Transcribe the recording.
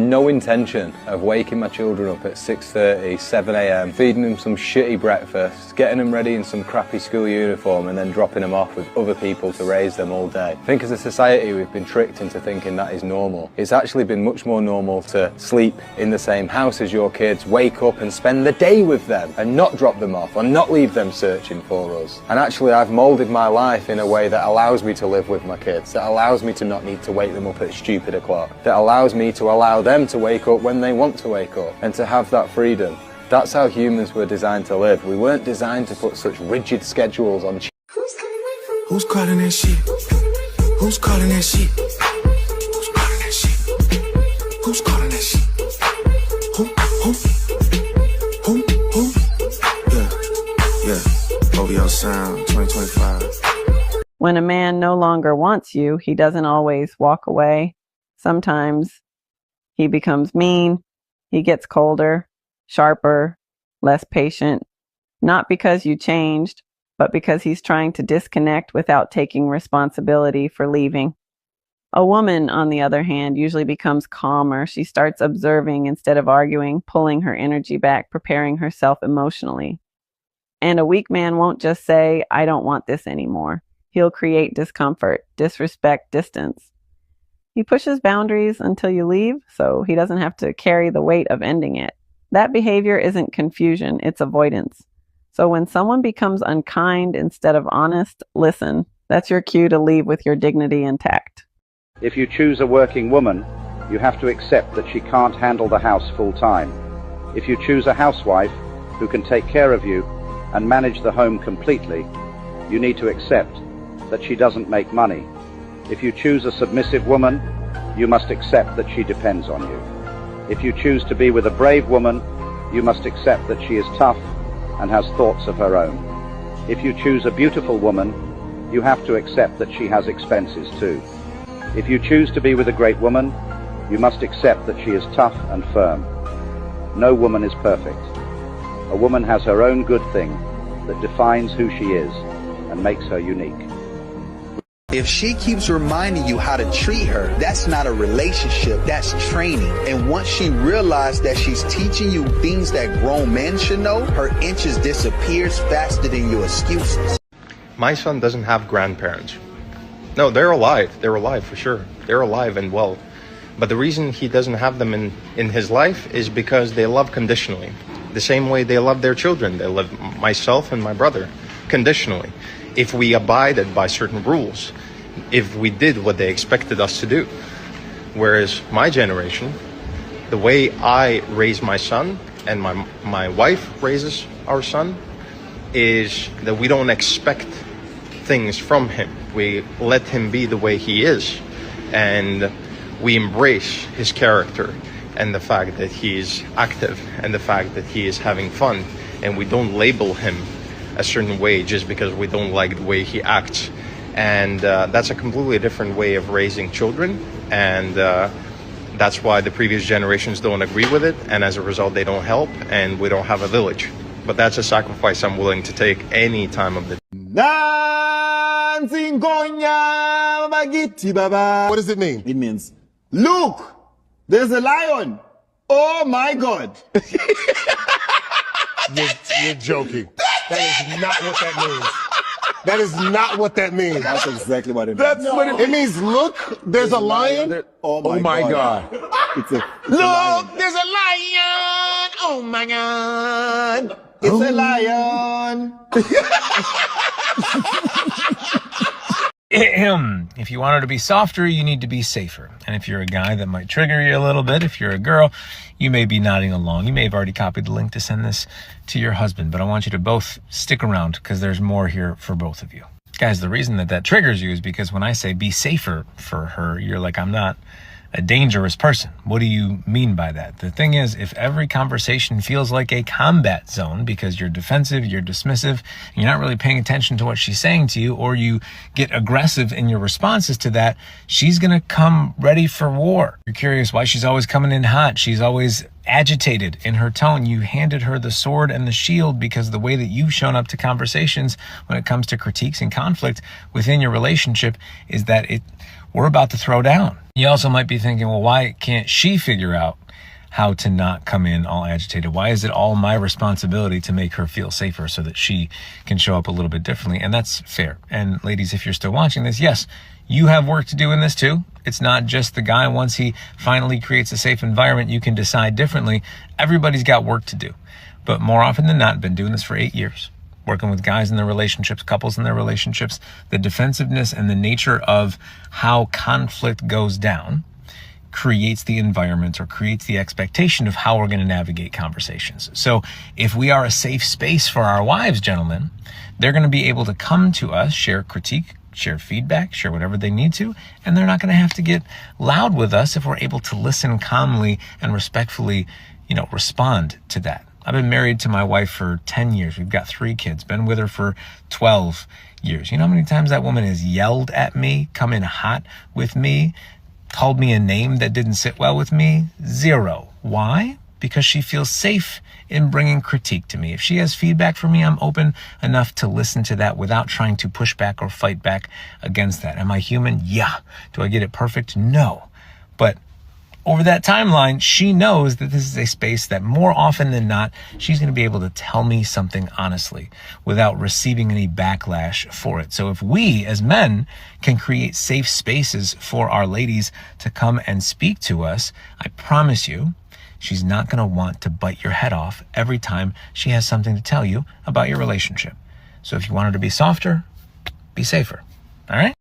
no intention of waking my children up at 6:30, 7 a.m, feeding them some shitty breakfast, getting them ready in some crappy school uniform and then dropping them off with other people to raise them all day. I think as a society we've been tricked into thinking that is normal. It's actually been much more normal to sleep in the same house as your kids, wake up and spend the day with them and not drop them off or not leave them searching for us. And actually I've moulded my life in a way that allows me to live with my kids, that allows me to not need to wake them up at stupid o'clock, that allows me to allow them to wake up when they want to wake up and to have that freedom. That's how humans were designed to live. We weren't designed to put such rigid schedules on. Who's calling that shit? Who's calling that shit? Who's calling that shit? Who's calling that shit? Who? Yeah. OVO Sound 2025. When a man no longer wants you, he doesn't always walk away. Sometimes he becomes mean. He gets colder, sharper, less patient. Not because you changed, but because he's trying to disconnect without taking responsibility for leaving. A woman, on the other hand, usually becomes calmer. She starts observing instead of arguing, pulling her energy back, preparing herself emotionally. And a weak man won't just say, I don't want this anymore. He'll create discomfort, disrespect, distance. He pushes boundaries until you leave, so he doesn't have to carry the weight of ending it. That behavior isn't confusion, it's avoidance. So when someone becomes unkind instead of honest, listen. That's your cue to leave with your dignity intact. If you choose a working woman, you have to accept that she can't handle the house full time. If you choose a housewife who can take care of you and manage the home completely, you need to accept that she doesn't make money. If you choose a submissive woman, you must accept that she depends on you. If you choose to be with a brave woman, you must accept that she is tough and has thoughts of her own. If you choose a beautiful woman, you have to accept that she has expenses too. If you choose to be with a great woman, you must accept that she is tough and firm. No woman is perfect. A woman has her own good thing that defines who she is and makes her unique. If she keeps reminding you how to treat her, that's not a relationship, that's training. And once she realizes that she's teaching you things that grown men should know, her inches disappears faster than your excuses. My son doesn't have grandparents. No, they're alive. They're alive for sure. They're alive and well. But the reason he doesn't have them in his life is because they love conditionally. The same way they love their children. They love myself and my brother conditionally. If we abided by certain rules, if we did what they expected us to do. Whereas my generation, the way I raise my son and my wife raises our son is that we don't expect things from him. We let him be the way he is, and we embrace his character and the fact that he is active and the fact that he is having fun, and we don't label him a certain way just because we don't like the way he acts. And that's a completely different way of raising children, and that's why the previous generations don't agree with it, and as a result they don't help, and we don't have a village. But that's a sacrifice I'm willing to take any time of the day. What does it mean? It means, look, there's a lion. Oh my God. You're joking. That is not what that means. That is not what that means. That's exactly what it means. That's what it means. Look, there's a lion. Oh my God. It's a Look, there's a lion. Oh my God. It's a lion. If you want her to be softer, you need to be safer. And if you're a guy, that might trigger you a little bit. If you're a girl, you may be nodding along. You may have already copied the link to send this to your husband, but I want you to both stick around because there's more here for both of you. Guys, the reason that triggers you is because when I say be safer for her, you're like, I'm not a dangerous person. What do you mean by that? The thing is, if every conversation feels like a combat zone because you're defensive, you're dismissive, and you're not really paying attention to what she's saying to you, or you get aggressive in your responses to that, she's going to come ready for war. You're curious why she's always coming in hot. She's always agitated in her tone. You handed her the sword and the shield because the way that you've shown up to conversations when it comes to critiques and conflict within your relationship is that it we're about to throw down. You also might be thinking, well, why can't she figure out how to not come in all agitated? Why is it all my responsibility to make her feel safer so that she can show up a little bit differently? And that's fair. And ladies, if you're still watching this, yes, you have work to do in this too. It's not just the guy. Once he finally creates a safe environment, you can decide differently. Everybody's got work to do. But more often than not, been doing this for 8 years, working with guys in their relationships, couples in their relationships, the defensiveness and the nature of how conflict goes down creates the environment or creates the expectation of how we're going to navigate conversations. So if we are a safe space for our wives, gentlemen, they're going to be able to come to us, share critique, share feedback, share whatever they need to, and they're not going to have to get loud with us if we're able to listen calmly and respectfully, respond to that. I've been married to my wife for 10 years. We've got 3 kids, been with her for 12 years. You know how many times that woman has yelled at me, come in hot with me, called me a name that didn't sit well with me? 0. Why? Because she feels safe in bringing critique to me. If she has feedback for me, I'm open enough to listen to that without trying to push back or fight back against that. Am I human? Yeah. Do I get it perfect? No. But over that timeline, she knows that this is a space that more often than not, she's going to be able to tell me something honestly without receiving any backlash for it. So if we as men can create safe spaces for our ladies to come and speak to us, I promise you, she's not going to want to bite your head off every time she has something to tell you about your relationship. So if you want her to be softer, be safer. All right?